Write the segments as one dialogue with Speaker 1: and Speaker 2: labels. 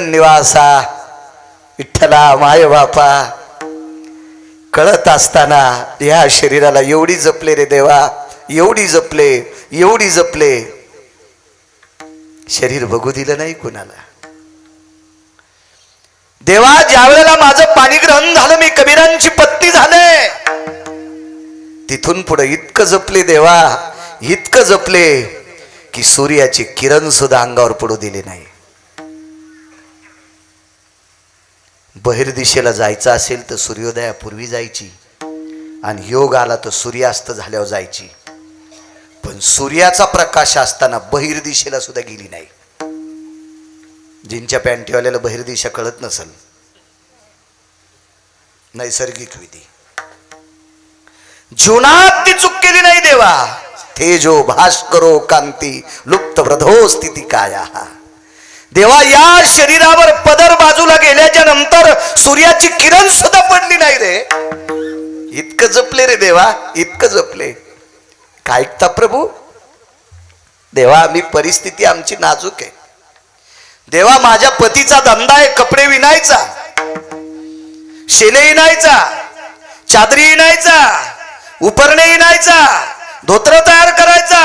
Speaker 1: निवासा विठ्ठला माय बापा, कळत असताना या शरीराला एवढी जपले रे देवा, एवढी जपले, एवढी जपले, शरीर बघू दिलं नाही कुणाला. देवा ज्या वेळेला माझं पाणी ग्रहण झालं, मी कबीरांची पत्नी झाले, तिथून पुढे इतकं जपले देवा, इतकं जपले की सूर्याची किरण सुद्धा अंगावर पडू दिली नाही. बहिर्दिशेला जायचं असेल तर सूर्योदयापूर्वी जायची, आणि योग आला तर सूर्यास्त झाल्यावर जायची, पण सूर्याचा प्रकाश असताना बहिर्दिशेला सुद्धा गेली नाही. जिंच्या पॅन्टीवाल्याला बहिर्दिशा कळत नसल, नैसर्गिक विधी, जीवनात ती चूक केली नाही देवा. तेजो भास्करो कांती लुप्त व्रधो स्थिती काया. देवा या शरीरावर पदर बाजूला गेल्याच्या नंतर सूर्याची किरण सुद्धा पडली नाही रे. इतकं जपले रे देवा, इतकं जपले. काय ऐकता प्रभू? देवा मी परिस्थिती आमची नाजूक आहे. देवा माझ्या पतीचा धंदा आहे कपडे विणायचा, शेले विणायचा, चादरी विणायचा, उपरणे विणायचा, धोत्र तयार करायचा,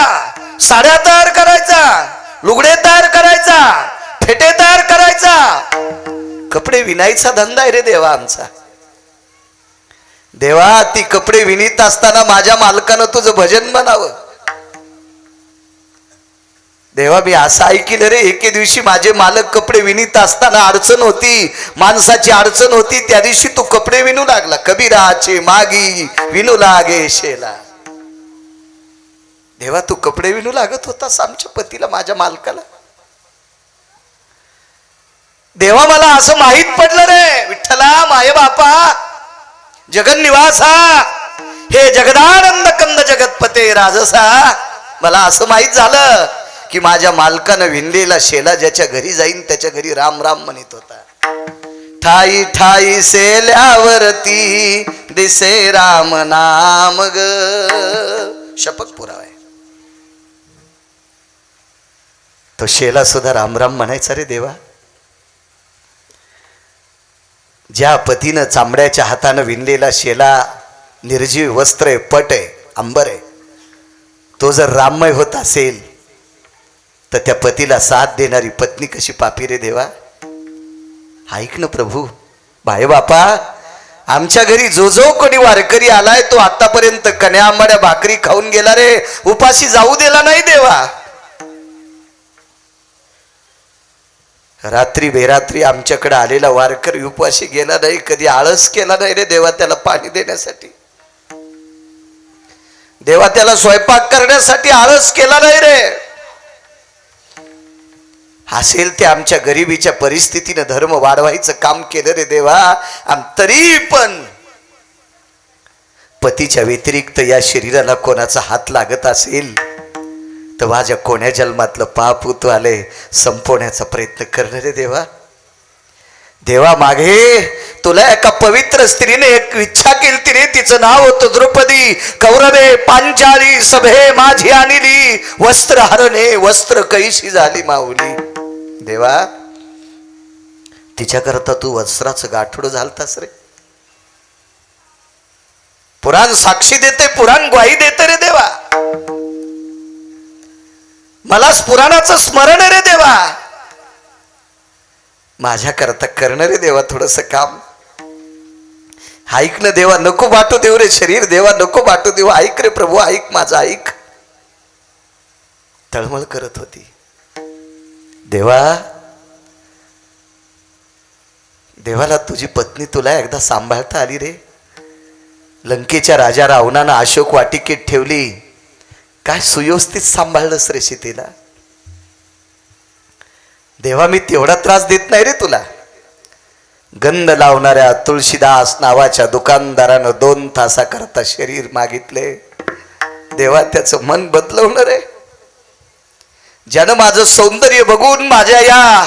Speaker 1: साड्या तयार करायचा, लुगडे तयार करायचा, फेटे तयार करायचा, कपडे विणायचा धंदा आहे रे देवा आमचा. देवा ती कपडे विणीत असताना माझ्या मालकानं तुझं भजन म्हणावं. देवा मी असं ऐकलं रे, एके दिवशी माझे मालक कपडे विणीत असताना अडचण होती, माणसाची अडचण होती, त्या दिवशी तू कपडे विणू लागला. कबीराचे मागी विणू लागे शेला. देवा तू कपडे विणू लागत होतास आमच्या पतीला, माझ्या मालकाला. देवा मला असं माहित पडलं रे, विठ्ठला माय बापा जगन निवासा हे जगदानंद कंद जगतपते राजसा. मला असं माहित झालं की माझ्या मालकानं विणलेला शेला ज्याच्या घरी जाईन त्याच्या घरी राम राम म्हणत होता. ठाई ठाई सेल्यावरती दिसे राम नाम ग. शपथ पुरावा आहे. तो शेला सुद्धा राम राम म्हणायचा रे देवा. ज्या पतीनं चांबड्याच्या हातानं विणलेला शेला, निर्जीव वस्त्र आहे, पट आहे, अंबर आहे, तो जर राममय होत असेल तर त्या पतीला साथ देणारी पत्नी कशी पापी रे देवा. ऐक ना प्रभू, भाई बापा आमच्या घरी जो जो कोणी वारकरी आलाय तो आतापर्यंत कन्या आंबाड्या भाकरी खाऊन गेला रे, उपाशी जाऊ दिला नाही देवा. रात्री बेरात्री आमच्याकडे आलेला वारकरी उपवाशी गेला नाही, कधी आळस केला नाही रे देवा त्याला पाणी देण्यासाठी. देवा त्याला स्वयंपाक करण्यासाठी आळस केला नाही रे. असेल ते आमच्या गरिबीच्या परिस्थितीनं धर्म वाढवायचं काम केलं रे देवा. तरी पण पतीच्या व्यतिरिक्त या शरीराला कोणाचा हात लागत असेल तर माझ्या कोण्या जन्मातलं पाप तू आले संपवण्याचा प्रयत्न करणार रे देवा. देवा मागे तुला एका पवित्र स्त्रीने एक इच्छा केली रे, तिचं नाव होतं द्रौपदी. कौरवे पांचाली सभे माझी आणली, वस्त्र हरणे वस्त्र कैशी झाली माऊली. देवा तिच्याकरता तू वस्त्राचं गाठोड झालतास रे. पुराण साक्षी देते, पुराण ग्वाही देते रे देवा. मला पुराणाचं स्मरण रे देवा. माझ्या करता करणं रे देवा थोडस काम. ऐक ना देवा, नको बाटू देऊ रे शरीर देवा, नको बाटू देऊ. ऐक रे प्रभू, ऐक माझं ऐक. तळमळ करत होती देवा. देवाला तुझी पत्नी तुला एकदा सांभाळता आली रे. लंकेच्या राजा रावणानं अशोक वाटिकेत ठेवली, काय सुव्यवस्थित सांभाळलंस रे सीतेला. देवा मी तेवढा त्रास देत नाही रे तुला. गंध लावणाऱ्या तुळशीदास नावाच्या दुकानदारानं 2 तासाकरता शरीर मागितले. देवा त्याचं मन बदलवणार आहे. ज्यानं माझं सौंदर्य बघून, माझ्या या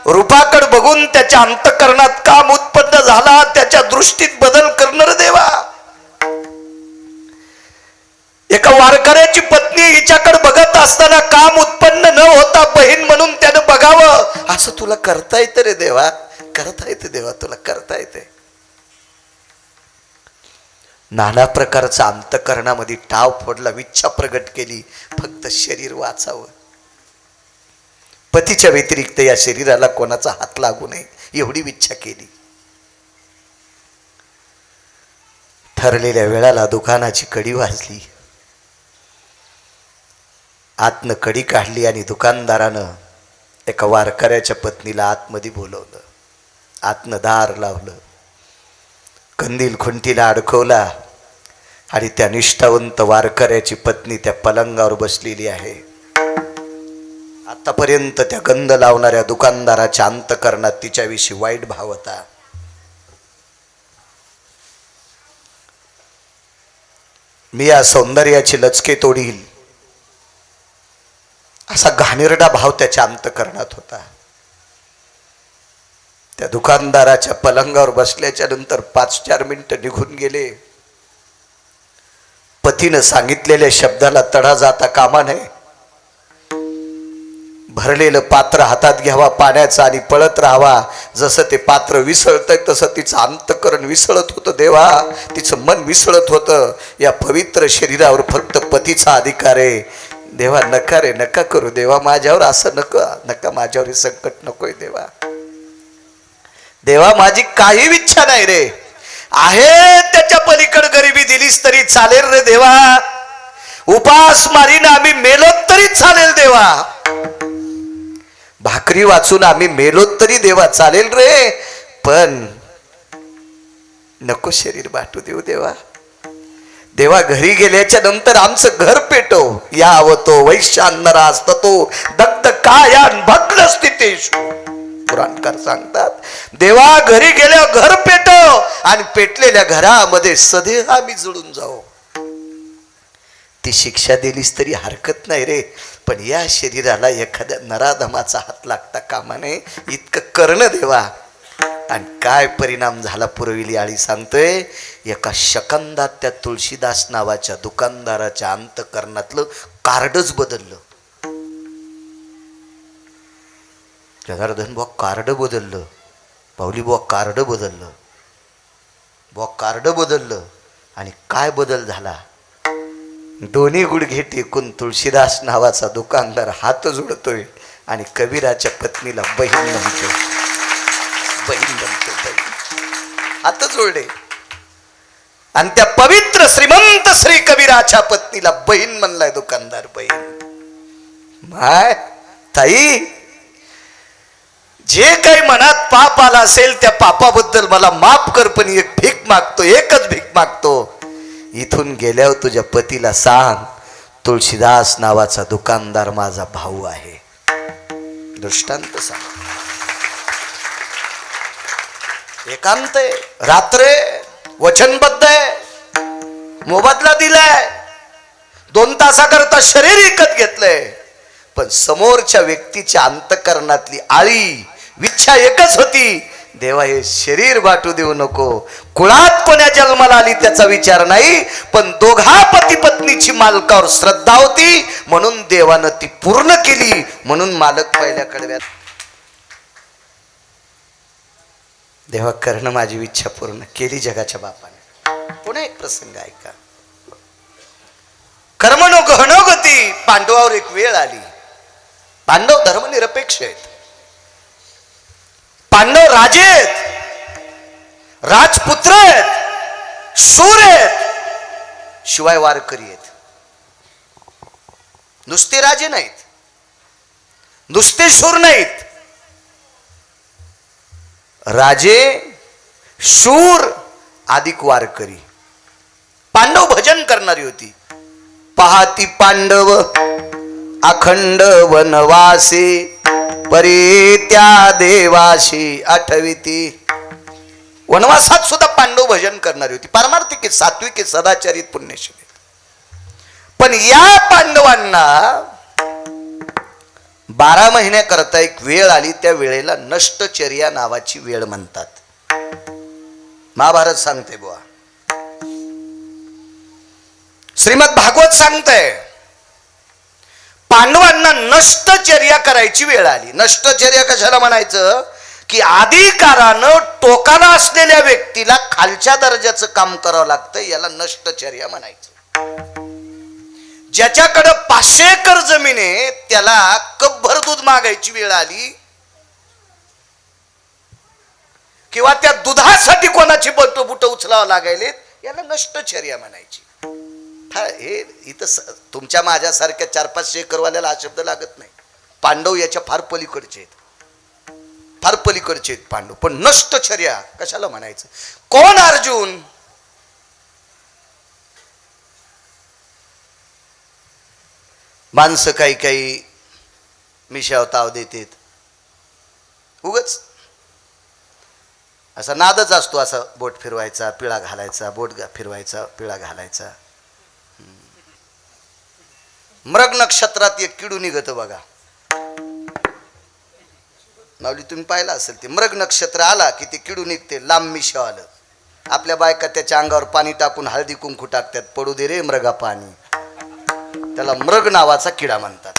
Speaker 1: रूपाकडे बघून त्याच्या अंतःकरणात काम उत्पन्न झाला, त्याच्या दृष्टीत बदल करणार देवा. एका वारकऱ्याची पत्नी पती हिच्याकडे बघत असताना काम उत्पन्न न होता बहीण म्हणून त्यानं बघावं असं तुला करता येतं रे देवा, करता येतं देवा, तुला करता येते. नाना प्रकारचा अंतःकरणामध्ये टाव फोडला, इच्छा प्रगट केली, फक्त शरीर वाचावं. पतीच्या व्यतिरिक्त या शरीराला कोणाचा हात लागू नये एवढी इच्छा केली. ठरलेल्या वेळाला दुकानाची कडी वाजली. आतनं कडी काढली आणि दुकानदारानं एका वारकऱ्याच्या पत्नीला आतमध्ये बोलवलं. आतनं दार लावलं, कंदील खुंटीला अडकवला आणि त्या निष्ठावंत वारकऱ्याची पत्नी त्या पलंगावर बसलेली आहे. आतापर्यंत त्या गंध लावणाऱ्या दुकानदाराच्या अंतःकरणात तिच्याविषयी वाईट भाव होता. मी या सौंदर्याची लचके तोडील असा घाणेरडा भाव त्याच्या अंतःकरणात होता. त्या दुकानदाराच्या पलंगावर बसल्याच्या नंतर 5-4 मिनिटं निघून गेले. पतीनं सांगितलेल्या शब्दाला तडा जाता कामा नये. भरलेलं पात्र हातात घ्यावा पाण्याचं आणि पळत राहावा. जसं ते पात्र विसळतंय तसं तिचं अंतःकरण विसळत होतं देवा, तिचं मन विसळत होतं. या पवित्र शरीरावर फक्त पतीचा अधिकार आहे देवा. नका रे, नका करू देवा, माझ्यावर असं नका, माझ्यावर हे संकट नकोय देवा. देवा माझी काही इच्छा नाही रे, आहे त्याच्या पलीकडे गरिबी दिलीस तरी चालेल रे देवा. उपास मारीन आम्ही मेलोत तरी चालेल देवा. भाकरी वाचून आम्ही मेलोत तरी देवा चालेल रे, पण नको शरीर बाटू देऊ देवा. देवा घरी गेल्याच्या नंतर आमचं घर पेटव. यावतो वैश्यान्नरा असतो दग्ध कायान भग्न स्थितेषु. पुराणकार सांगतात देवा घरी गेल्यावर घर पेटव आणि पेटलेल्या घरामध्ये सदैव आम्ही जुळून जाऊ. ती शिक्षा दिलीस तरी हरकत नाही रे, पण या शरीराला एखाद्या नराधमाचा हात लागता कामा नये इतकं करणं देवा. आणि काय परिणाम झाला पुरविली आळी सांगतोय. एका शकंदात त्या तुळशीदास नावाच्या दुकानदाराच्या अंतःकरणातलं कार्डच बदललं. जनार्दन बुवा कार्ड बदललं, पावली बुवा कार्ड बदललं, बुवा कार्ड बदललं. आणि काय बदल झाला. दोन्ही गुडघे टेकून तुळशीदास नावाचा दुकानदार हात जोडतोय आणि कबीराच्या पत्नीला बहीण म्हणतो, बहीण म्हणतो, बहीण. हात जोडले आणि त्या पवित्र श्रीमंत श्री कबीराच्या पत्नीला बहीण म्हणलाय दुकानदार. बहीण माय ताई, जे काही मनात पाप आला असेल त्या पापाबद्दल मला माफ कर, पण एक भीक मागतो, एकच भीक मागतो. इथून गेल्यावर तुझ्या पतीला सांग तुळशीदास नावाचा दुकानदार माझा भाऊ आहे. दृष्टांत सांग. एकांत आहे, रात्र वचनबद्ध आहे, मोबदला दिलाय, 2 तासाकरता शरीर विकत घेतलंय, पण समोरच्या व्यक्तीच्या अंतःकरणातली आळी इच्छा एकच होती, देवा हे शरीर वाटू देऊ नको. कुळात कोण्या जन्माला आली त्याचा विचार नाही, पण दोघा पती पत्नीची मालकावर श्रद्धा होती म्हणून देवानं ती पूर्ण केली. म्हणून मालक पहिल्या कडव्यात देवा करणं माझी इच्छा पूर्ण केली जगाच्या बापाने. पुन्हा एक प्रसंग ऐका. कर्मणो गहनो गती. पांडवावर एक वेळ आली. पांडव धर्मनिरपेक्ष आहेत, पांडव राजे आहेत, राजपुत्र आहेत, शूर आहेत, शिवाय वारकरी आहेत. नुसते राजे नाहीत, नुसते शूर नाहीत. राजे, शूर अधिक वारकरी. पांडव भजन करणारी होती. पाहाती पांडव अखंड वनवासे, परी त्या देवाशी आठविती. वनवासात सुद्धा पांडव भजन करणारी होती. पारमार्थिक, सात्विक, सदाचारित, पुण्यशील. पण या पांडवांना 12 महिन्याकरता एक वेळ आली. त्या वेळेला नष्टचर्या नावाची वेळ म्हणतात. महाभारत सांगते बुवा, श्रीमद भागवत सांगतंय पांडवांना नष्टचर्या करायची वेळ आली. नष्टचर्या कशाला म्हणायचं की अधिकारानं टोकाला असलेल्या व्यक्तीला खालच्या दर्जाचं काम करावं लागतं, याला नष्टचर्या म्हणायचं. ज्याच्याकडे 500 एकर जमीन आहे त्याला कपभर दूध मागायची वेळ आली, किंवा त्या दुधासाठी कोणाची बुट उचलावं लागायले, याला नष्टचर्या म्हणायची. हे इथं तुमच्या माझ्यासारख्या 400-500 एकरवाल्याला हा शब्द लागत नाही. पांडव याच्या फार पलीकडचे आहेत, फार पलीकडचे आहेत पांडव. पण नष्टचर्या कशाला म्हणायचं? कोण अर्जुन? माणसं काही काही मिशाव ताव देतात, उगच असा नादच असतो. असा बोट फिरवायचा पिळा घालायचा, बोट फिरवायचा पिळा घालायचा. मृग नक्षत्रात एक किडू निघत बघा, माऊली तुम्ही पाहिलं असेल ते. मृग नक्षत्र आला की ते किडू निघते, लांब मिशाव आलं. आपल्या बायका त्याच्या अंगावर पाणी टाकून हळदी कुंकू टाकतात, पडू दे रे मृगा पाणी. त्याला मृग नावाचा किडा म्हणतात.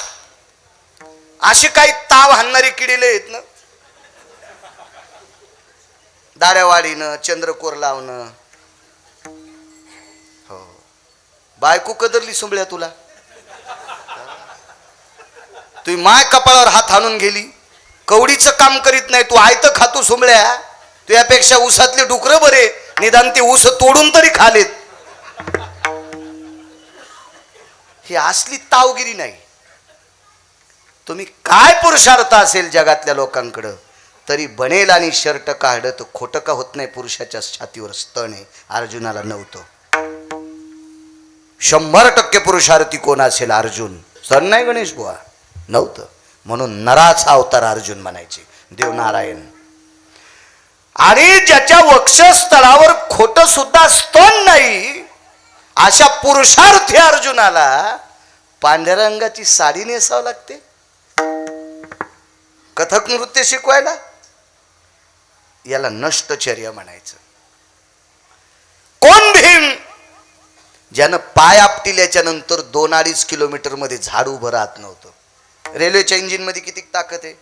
Speaker 1: असे काही ताव हाणणारी किडीले आहेत ना, दाड्या वाढीनं, चंद्रकोर लावणं. हो, बायको कदरली सुंबळ्या तुला, तुम्ही माय कपाळावर हात हाणून गेली. कवडीचं काम करीत नाही तू, आयत खातो सुंबळ्या. तू यापेक्षा ऊसातले डुकर बरे, निदान ते ऊस तोडून तरी खालेत. ही असली तावगिरी नाही. तुम्ही काय पुरुषार्थ असेल जगातल्या लोकांकडं, तरी बनेल आणि शर्ट काढत तर खोटं का होत नाही. पुरुषाच्या छातीवर स्तन आहे, अर्जुनाला नव्हतं. 100% पुरुषार्थी कोण असेल? अर्जुन. स्तन नाही गणेश बुवा, नव्हतं. म्हणून नराचा अवतार अर्जुन म्हणायचे, देवनारायण. आणि ज्याच्या वक्षस्थळावर खोटं सुद्धा स्तन नाही, अशा पुरुषार्थी अर्जुनाला पांढऱ्या रंगाची साडी नेसावं लागते कथक नृत्य शिकवायला. याला नष्टचर्या म्हणायचं. कोण भीम? ज्यानं पाय आपटिल्याच्या नंतर 2-2.5 किलोमीटर मध्ये झाड उभं राहत नव्हतं. रेल्वेच्या इंजिन मध्ये किती ताकद आहे.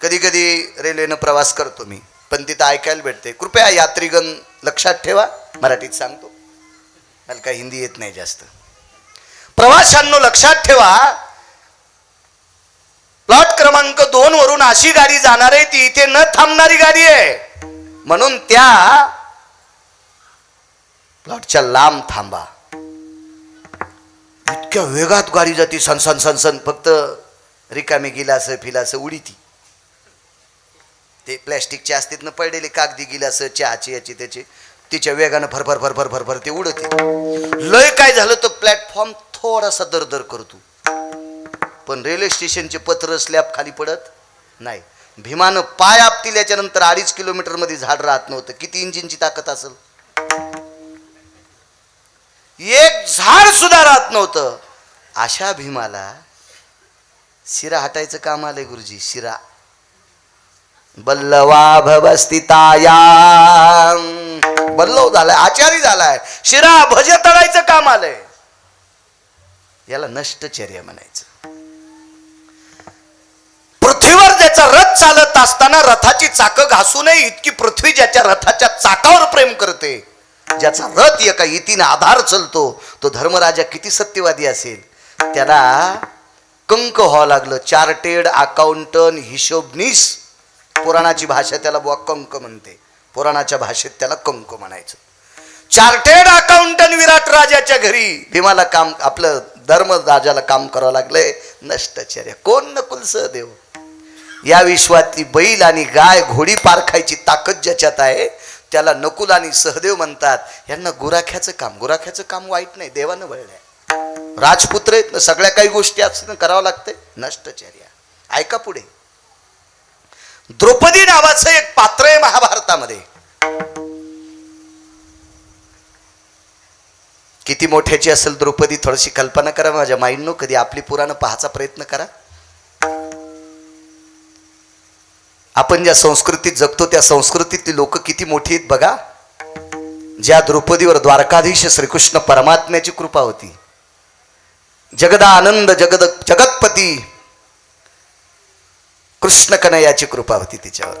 Speaker 1: कधी कधी रेल्वेनं प्रवास करतो मी, पण तिथं ऐकायला भेटते, कृपया यात्रीगण लक्षात ठेवा. मराठीत सांगतो, मला काही हिंदी येत नाही जास्त. प्रवाशांनो लक्षात ठेवा, प्लॉट क्रमांक 2 वरून अशी गाडी जाणार आहे ती इथे न थांबणारी गाडी आहे, म्हणून त्या प्लॉटच्या लांब थांबा. इतक्या वेगात गाडी जाती, सनसन सनसन. फक्त रिकामी गिलास फिलास उडी ती, ते प्लॅस्टिकचे असतात ना पडलेले कागदी गिलास चहाची याची त्याची, तिच्या वेगानं भरभर भरभर भरभर ते उडते. लय काय झालं तर प्लॅटफॉर्म थोडासा दरदर करतो, पण रेल्वे स्टेशनचे पत्र स्लॅब खाली पडत नाही. भीमानं पाय आपटिल्याच्या नंतर 2.5 किलोमीटर मध्ये झाड राहत नव्हतं. किती इंजिनची ताकद असेल? एक झाड सुद्धा राहत नव्हतं. अशा भीमाला शिरा हटायचं काम आलंय गुरुजी. शिरा बल्लवा भवस्थिताया, बल्लव झालाय, आचारी झालाय. शिरा भज तळायचं काम आलंय. याला नष्टचर्या म्हणायचं. पृथ्वीवर ज्याचा रथ चालत असताना रथाची चाकं घासू नये इतकी पृथ्वी ज्याच्या रथाच्या चाकावर प्रेम करते, ज्याचा रथ एका इतीने आधार चलतो, तो धर्मराजा किती सत्यवादी असेल, त्याला कंक व्हावं लागलं. Chartered accountant, हिशोबनीस. पुराणाची भाषा त्याला बुवा कंक म्हणते, पुराणाच्या भाषेत त्याला कंक म्हणायचं. चार्टेड अकाउंटंट विराट राजाच्या घरी भीमाला काम, आपलं धर्मराजाला काम करावं लागलंय. नष्टचर्या. कोण? नकुल सहदेव. या विश्वातली बैल आणि गाय घोडी पारखायची ताकद ज्याच्यात आहे त्याला नकुल आणि सहदेव म्हणतात. यांना गुराख्याचं काम, गुराख्याचं काम वाईट नाही, देवानं वळलंय. राजपुत्र आहेत ना, सगळ्या काही गोष्टी असं करावं लागतंय. नष्टचर्या. ऐका पुढे. द्रौपदी नावाचं एक पात्र आहे महाभारतामध्ये. किती मोठ्याची असेल द्रौपदी थोडीशी कल्पना करा माझ्या माइंडनो. कधी आपली पुराणं पाहायचा प्रयत्न करा. आपण ज्या संस्कृतीत जगतो त्या संस्कृतीतली लोक किती मोठी आहेत बघा. ज्या द्रौपदीवर द्वारकाधीश श्रीकृष्ण परमात्म्याची कृपा होती, जगदानंद जगतपती कृष्ण कन्हैयाची कृपा होती तिच्यावर.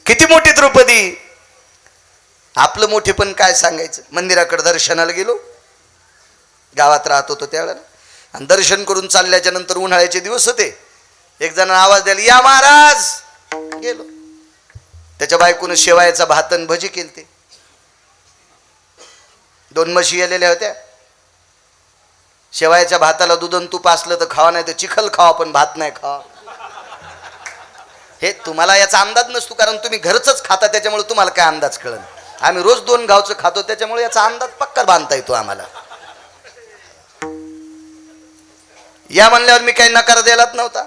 Speaker 1: किती मोठी द्रौपदी. आपलं मोठेपण काय सांगायचं. मंदिराकडे दर्शनाला गेलो, गावात राहत होतो त्यावेळेला, आणि दर्शन करून चालल्याच्या नंतर उन्हाळ्याचे दिवस होते. एक जण आवाज द्यायला, या महाराज. गेलो. त्याच्या बायकोनं शेवायाचा भातन भजी केलते. 2 म्हशी आलेल्या होत्या. शेवायाच्या भाताला दूध आणि तूप असलं तर खावा, नाही तर चिखल खावा, पण भात नाही खावा. हे तुम्हाला याचा अंदाज नसतो, कारण तुम्ही घरचंच खाता, त्याच्यामुळे तुम्हाला काय अंदाज कळन. आम्ही रोज 2 गावचं खातो, त्याच्यामुळे याचा अंदाज पक्का बांधता येतो आम्हाला. या म्हणल्यावर मी काही नकार द्यायलाच नव्हता.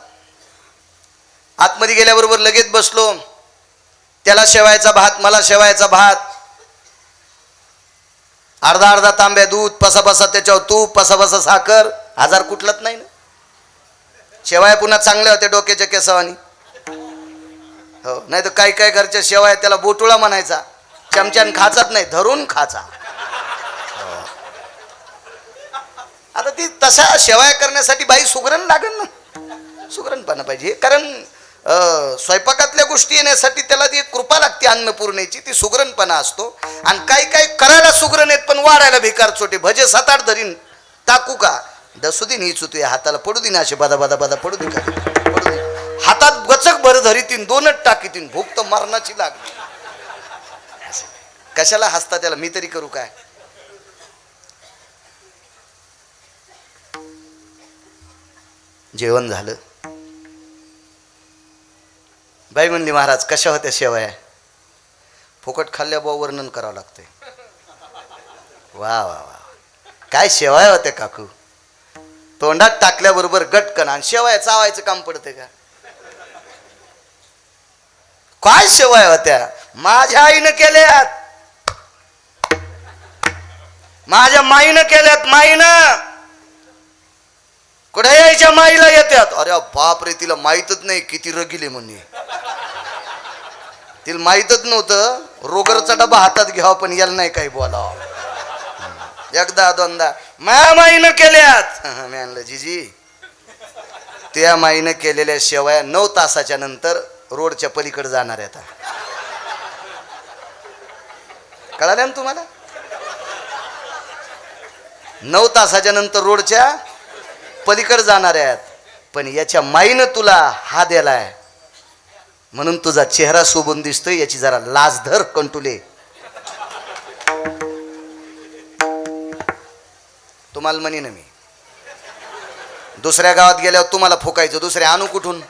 Speaker 1: आतमध्ये गेल्याबरोबर लगेच बसलो. त्याला शेवायचा भात, मला शेवायचा भात. अर्धा तांब्या दूध, पसा त्याच्यावर तूप, पसा साखर. आजार कुठलाच नाही ना. शेवाया पुन्हा चांगल्या होत्या डोक्याच्या केसावानी. हो, नाही तर काही काही घरच्या शेवाया त्याला बोटुळा म्हणायचा. चमच्यान खाचाच नाही, धरून खाचा. आता ती तशा शेवाया करण्यासाठी बाई सुगरण लागेल ना. सुगरणपणा पाहिजे, कारण स्वयंपाकातल्या गोष्टी येण्यासाठी त्याला ती कृपा लागते अन्नपूर्णेची, ती सुगरणपणा असतो. आणि काही काही करायला सुगरण आहेत, पण वाढायला भिकार छोटे. भजे 7-8 धरीन टाकू का, दसू दे नीच होतो, हाताला पडू दे ना, असे बदा बदा बदा पडू दे का, पडू दे. हातात गचक भर धरीतीन, 2च टाकीतीन, भूक तर मरणाची लागली. कशाला हसता त्याला, मी तरी करू काय. जेवण झालं. बाई म्हणली, महाराज कशा होत्या शेवया. फुकट खाल्ल्या बुवा वर्णन करावं लागतंय. वा वा वा, काय शेवया होत्या काकू. तोंडात टाकल्याबरोबर गटकन, आणि शेवया चावायचं काम पडते का. काय शेवया होत्या. माझ्या आईनं केल्यात, माझ्या माईनं केल्यात. माईनं कुठे यायच्या माईला येतात. अरे बाप रे, तिला माहीतच नाही किती रगिले म्हणे. तिला माहीतच नव्हतं रोगरचा डबा हातात घ्यावा, पण याला नाही काही बोलावं. एकदा 2दा माझ्या माईनं केल्यात. मी आणलं, जीजी त्या माईनं केलेल्या शेवया 9 तासाच्या नंतर रोडच्या पलीकडे जाणार आहेत. कळालं ना तुम्हाला. 9 तासाच्या नंतर रोडच्या पलीकडे जाणार आहेत. पण याच्या माईनं तुला हा दिलाय म्हणून तुझा चेहरा शोभून दिसतोय, याची जरा लाज धर कंटुले. तुम्हाला म्हणे ना मी, दुसऱ्या गावात गेल्यावर तुम्हाला फुकायचं, दुसरे आणू कुठून.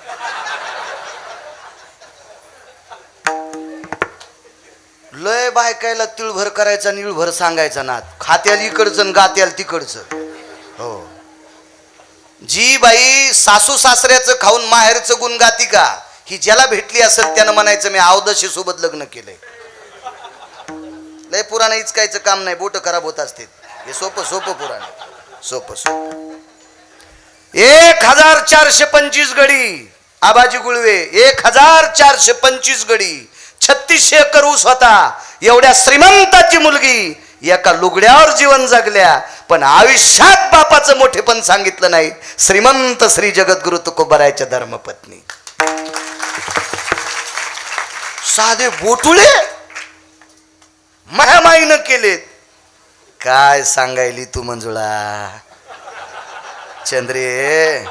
Speaker 1: लय बायकायला तिळभर करायचा, निळभर सांगायचा नाद. खात्याला इकडचं गात्याला तिकडचं. हो, जी बाई सासू सासऱ्याचं खाऊन माहेरचं गुण गाती का, ही ज्याला भेटली असेल त्यानं म्हणायचं मी अवदशी सोबत लग्न केलंय. लय पुराण इचकायचं काम नाही, बोट खराब होत असते. हे सोपं पुराण, सोपं. 1425 गडी आबाजी गुळवे, 1425 गडी, 3600 एकर ऊस होता. एवढ्या श्रीमंताची मुलगी एका लुगड्यावर जीवन जगल्या, पण आयुष्यात बापाचं मोठेपण सांगितलं नाही. श्रीमंत श्री जगद्गुरु तुकोबारायच्या धर्मपत्नी. साधे बोटुळे मायामाईनं केलेत. काय सांगायली तू मंजुळा. चंद्रे,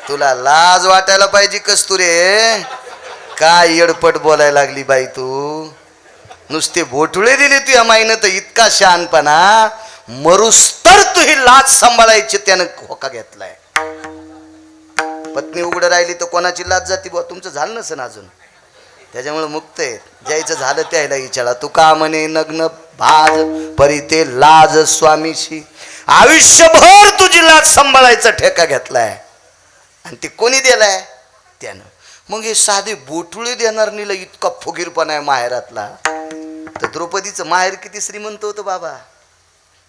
Speaker 1: तुला लाज वाटायला पाहिजे कस्तुरे. काय येडपट बोलायला लागली बाई तू. नुसते बोटुळे दिले तू या माईनं तर इतका शहाणपणा. मरूस तर तू ही लाज सांभाळायची त्यानं होका घेतलाय. पत्नी उघड राहिली तर कोणाची लाज जाती बुवा. तुमचं झालं नसेल अजून, त्याच्यामुळे मुक्त आहे. ज्याचं झालं त्याला विचारा. तू का म्हणे नग्न भाज परी ते लाज स्वामीशी. आयुष्यभर तुझी लाज सांभाळायचा ठेका घेतलाय, आणि ते कोणी दिलाय त्यानं. मग हे साधे बोटुळे देणार नीला इतका फुगीरपणा आहे माहेरातला. तर द्रौपदीचं माहेर किती श्रीमंत होतं बाबा.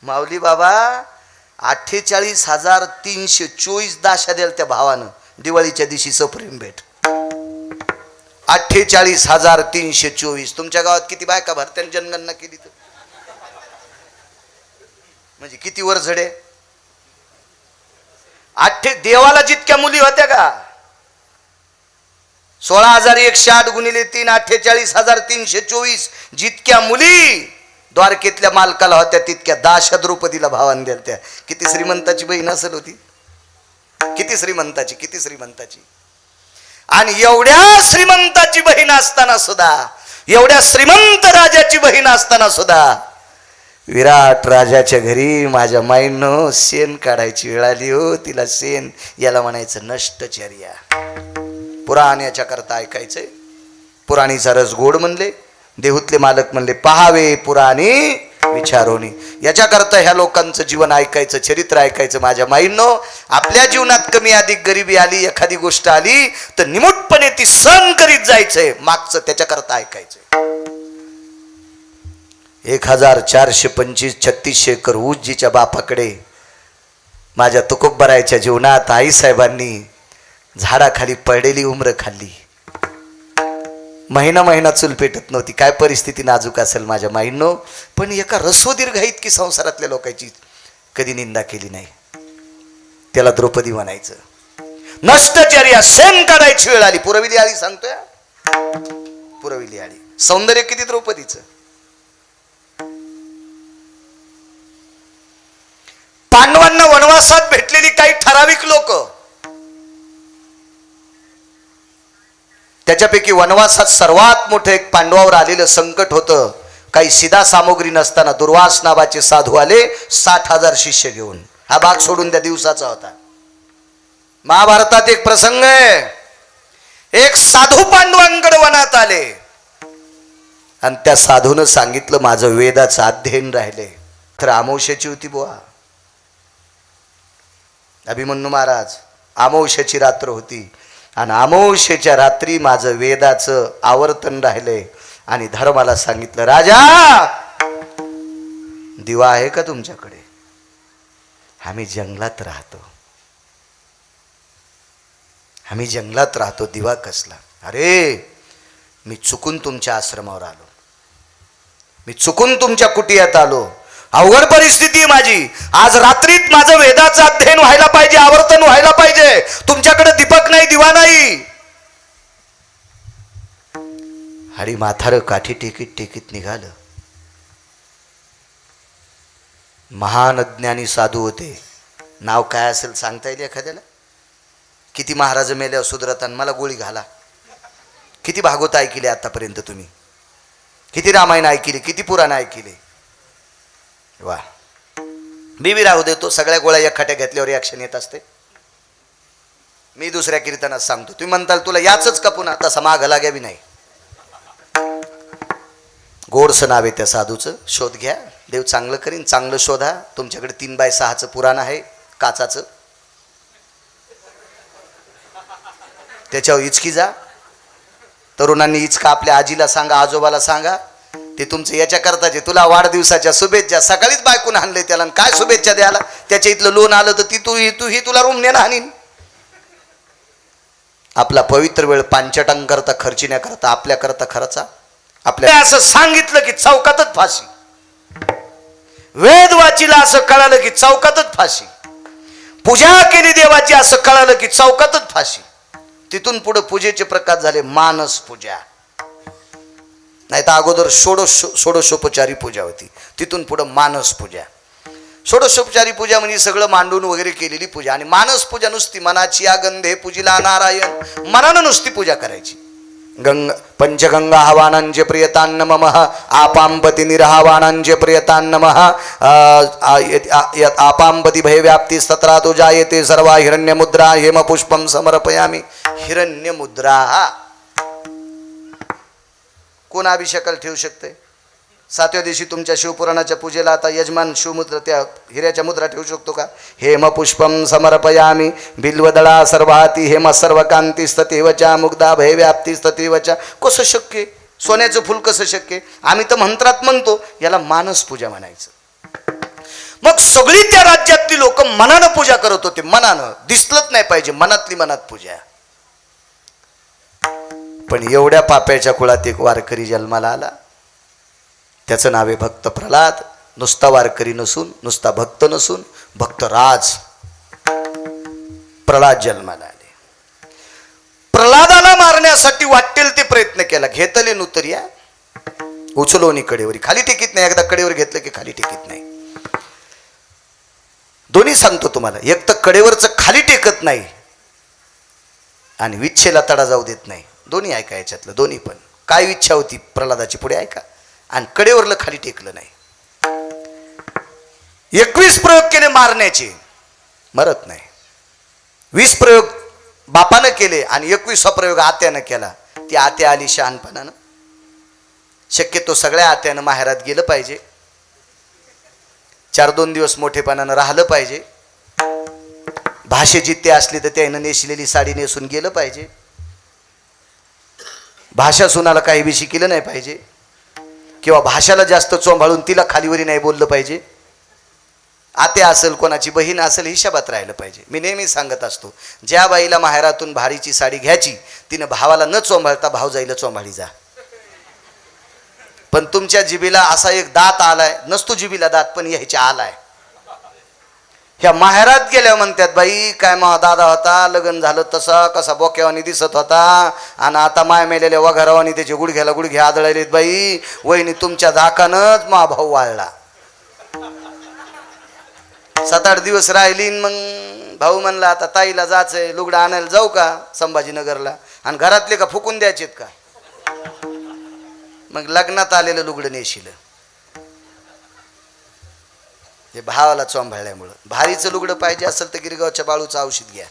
Speaker 1: माऊली बाबा 48,324 दाशा द्याल त्या भावानं दिवाळीच्या दिवशी सप्रेम भेट. 48,324. तुमच्या गावात किती बायका भरत्याने जनगणना केली तर म्हणजे किती वर झडे. देवाला जितक्या मुली होत्या का? 16,108 गुणिले 3 48,324. जितक्या मुली द्वारकेतल्या मालकाला होत्या तितक्या 10 द्रौपदीला भावान द्याल. किती श्रीमंताची बहीण असेल होती, किती श्रीमंताची, किती श्रीमंताची. आणि एवढ्या श्रीमंताची बहीण असताना सुद्धा, एवढ्या श्रीमंत राजाची बहीण असताना सुद्धा विराट राजाच्या घरी माझ्या माईनं शेण काढायची वेळ आली हो. तिला शेण याला म्हणायचं नष्टचर्या. पुराण याच्या करता ऐकायचंय. पुराणीचा रस गोड म्हणले, देहूतले मालक म्हणले पहावे पुराणी विचारोनी. याच्याकरता ह्या लोकांचं जीवन ऐकायचं, चरित्र ऐकायचं. माझ्या माईंनो, आपल्या जीवनात कमी अधिक गरिबी आली, एखादी गोष्ट आली तर निमूटपणे ती सहन करीत जायचंय. मागचं त्याच्याकरता ऐकायचंय. 1425-36 एकर ऊसजीच्या बापाकडे माझ्या तुकोबरायच्या जीवनात आईसाहेबांनी झाडाखाली पडलेली उमरं खाल्ली. महिना चूल पेटत नव्हती. काय परिस्थिती नाजूक असेल माझ्या माईंनो. पण एका रसोदीर्घाईत की संसारातल्या लोकांची कधी निंदा केली नाही. त्याला द्रौपदी म्हणायचं. नष्टचर्या, शेण काढायची वेळ आली. पुरविली आळी सांगतोय, पुरविली आळी. सौंदर्य किती द्रौपदीचं. पांडवांना वनवासात भेटलेली काही ठराविक लोक, त्याच्यापैकी वनवासात सर्वात मोठं एक पांडवावर आलेलं संकट होतं. काही सिधा सामग्री नसताना दुर्वास नावाचे साधू आले 60,000 शिष्य घेऊन. हा भाग सोडून त्या दिवसाचा होता. महाभारतात एक प्रसंग आहे. एक साधू पांडवांकडे वनात आले आणि त्या साधूनं सांगितलं माझं वेदाचं अध्ययन राहिले. तर अमावस्याची होती बुवा. अभिमन्यू महाराज, अमावस्याची रात्र होती आणि अमावस्येच्या रात्री माझं वेदाचं आवर्तन राहिले. आणि धर्माला सांगितलं राजा, दिवा आहे का तुमच्याकडे? आम्ही जंगलात राहतो, आम्ही जंगलात राहतो, दिवा कसला? अरे मी चुकून तुमच्या आश्रमावर आलो, मी चुकून तुमच्या कुटियात आलो. अवघड परिस्थिती माझी. आज रात्रीत माझं वेदाचं अध्ययन व्हायला पाहिजे, आवर्तन व्हायला पाहिजे. तुमच्याकडे दीपक नाही, दिवा नाही. हरी म्हातारं काठी टेकीत टेकीत निघालं. महान ज्ञानी साधू होते. नाव काय असेल सांगता येईल एखाद्याला? किती महाराज मेले सुधरतान मला गोळी घाला. किती भागवत ऐकले आतापर्यंत तुम्ही? किती रामायण ऐकली, किती पुराण ऐकले? वा, मी राहू देतो. सगळ्या गोळ्या एकखाट्या घेतल्यावर ॲक्शन येत असते. मी दुसऱ्या कीर्तनात सांगतो. तुम्ही म्हणताल तुला याच का पुन्हा? तसा माग लागे बी नाही. गोडसं नाव आहे त्या साधूचं. शोध घ्या, देव चांगलं करीन. चांगलं शोधा. तुमच्याकडे 3x6चं पुराण आहे काचाचं, त्याच्यावर इचकी जा. तरुणांनी इचका आपल्या आजीला सांगा, आजोबाला सांगा. ते तुमचं याच्या करताचे. तुला वाढदिवसाच्या शुभेच्छा. सकाळीच बायकून आणले त्याला. काय शुभेच्छा द्यायला? त्याच्या इथलं लोन आलं तर ती तूही तुला रूम नेणं हानीन. आपला पवित्र वेळ पांचटांकरता खर्चिण्याकरता आपल्याकरता खर्चा. आपल्या असं सांगितलं की चौकातच फाशी. वेद वाचिला असं कळालं की चौकातच फाशी. पूजा केली देवाची असं कळालं की चौकातच फाशी. तिथून पुढे पूजेचे प्रकार झाले मानस पूजा. नाही तर अगोदर षोडशोपचारी पूजा होती. तिथून पुढे मानस पूजा. षोडशोपचारी पूजा म्हणजे सगळं मांडून वगैरे केलेली पूजा. आणि मानस पूजा नुसती मनाची आगंधे पूजिला नारायण. मनानं नुसती पूजा करायची. पंचगंगा हवानांचे प्रियतान्न ममः आपांपती निरहावानांचे प्रियतान्न नमः आपांपती भयव्याप्ती सत्रा तो जायते सर्वा हिरण्यमुद्रा हेमपुष्पम समर्पयामी. हिरण्यमुद्रा कोण अभिषेकाला ठेवू शकते? 7व्या दिवशी तुमच्या शिवपुराणाच्या पूजेला आता यजमान शिवमुद्रा त्या हिऱ्याच्या मुद्रा ठेवू शकतो का? हेमपुष्पम समर्पयामी बिल्वदळा सर्वाती हेम सर्वकांती स्ततेवचा मुग्धा भयव्याप्ती स्ततेवचा. कसं शक्य? सोन्याचं फुल कसं शक्य? आम्ही तर मंत्रात म्हणतो, याला मानस पूजा म्हणायचं. मग सगळी त्या राज्यातली लोक मनानं पूजा करत होते. मनानं दिसलंच नाही पाहिजे, मनातली मनात पूजा. पण एवढ्या पाप्याच्या कुळात एक वारकरी जन्माला आला. त्याचं नाव आहे भक्त प्रल्हाद. नुसता वारकरी नसून, नुसता भक्त नसून, भक्तराज. प्रल्हाद जन्माला आले. प्रल्हादाला मारण्यासाठी वाटेल ते प्रयत्न केला. घेतले नुतरिया उचलोनी कडेवरी. खाली टेकीत नाही. एकदा कडेवर घेतलं की खाली टेकीत नाही. दोन्ही सांगतो तुम्हाला. एक तर कडेवरचं खाली टेकत नाही आणि विच्छेला तडा जाऊ देत नाही. दोन्ही ऐका याच्यातलं. दोन्ही पण काय इच्छा होती प्रल्हादाची पुढे ऐका. आणि कडेवरलं खाली टेकलं नाही. 21 प्रयोग केले मारण्याचे, मरत नाही. 20 प्रयोग बापानं केले आणि 21वा प्रयोग आत्यानं केला. ती आत्या आली शहाणपणानं. शक्यतो सगळ्या आत्यानं माहेरात गेलं पाहिजे. 4-2 दिवस मोठेपणानं राहिलं पाहिजे. भाषेची ते असली तर त्यानं नेसलेली साडी नेसून गेलं पाहिजे. भाषा सुनाला काही बी शिकलं नाही पाहिजे किंवा भाषाला जास्त चोंभाळून तिला खालीवरी नाही बोललं पाहिजे. आत्या असेल कोणाची बहीण असेल हिशाबात राहिलं पाहिजे. मी नेहमी सांगत असतो, ज्या बाईला माहेरातून भारीची साडी घ्यायची तिनं भावाला न चोंभाळता भावजाईला चोंभाळी जा. पण तुमच्या जिबीला असा एक दात आलाय, नसतो जिबीला दात पण ह्याच्या आलाय. ह्या माहेरात गेल्या म्हणतात बाई काय मा दादा होता, लग्न झालं तसा कसा बोक्यावानी दिसत होता आणि आता माय मेलेल्या वघारावानी त्याचे गुडघ्याला गुडघे आदळलेत बाई. वहिनी तुमच्या धाकानच मा भाऊ वाळला. 7-8 दिवस राहिली. मग भाऊ म्हणला आता ताईला जायचंय, लुगडं आणायला जाऊ का संभाजीनगरला, आणि घरातले का फुकून द्यायचेत का. मग लग्नात आलेलं लुगडं नेशिलं. हे भावाला चोंभाळल्यामुळं. भारीचं लुगडं पाहिजे असेल तर गिरगावच्या बाळूचं औषध घ्या.